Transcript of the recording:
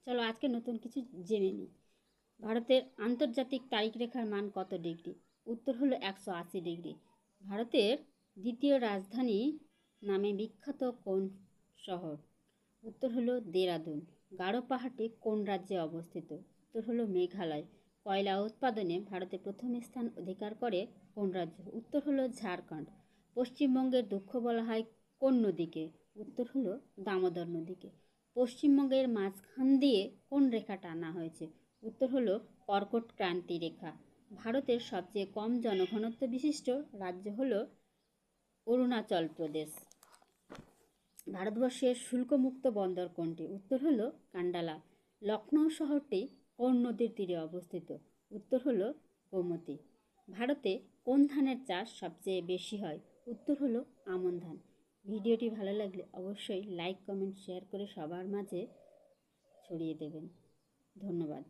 চলো আজকে নতুন কিছু জেনে নিই। ভারতের আন্তর্জাতিক তারিখরেখার মান কত ডিগ্রি? উত্তর হলো 180 ডিগ্রি। ভারতের দ্বিতীয় রাজধানী নামে বিখ্যাত কোন শহর? উত্তর হলো দেরাদুন। গারো পাহাড়টি কোন রাজ্যে অবস্থিত? উত্তর হলো মেঘালয়। কয়লা উৎপাদনে ভারতে প্রথম স্থান অধিকার করে কোন রাজ্য? উত্তর হলো ঝাড়খণ্ড। পশ্চিমবঙ্গের দুঃখ বলা হয় কোন নদীকে? উত্তর হলো দামোদর নদীকে। পশ্চিমবঙ্গের মাঝখান দিয়ে কোন রেখা টানা হয়েছে? উত্তর হলো কর্কট ক্রান্তি রেখা। ভারতের সবচেয়ে কম জনঘনত্ব বিশিষ্ট রাজ্য হলো অরুণাচল প্রদেশ। ভারতবর্ষের শুল্কমুক্ত বন্দর কোনটি? উত্তর হলো কান্ডালা। লখনৌ শহরটি কোন নদীর তীরে অবস্থিত? উত্তর হলো গোমতী। ভারতে কোন ধানের চাষ সবচেয়ে বেশি হয়? উত্তর হলো আমন ধান। ভিডিওটি ভালো লাগলে অবশ্যই লাইক কমেন্ট শেয়ার করে সবার মাঝে ছড়িয়ে দেবেন। ধন্যবাদ।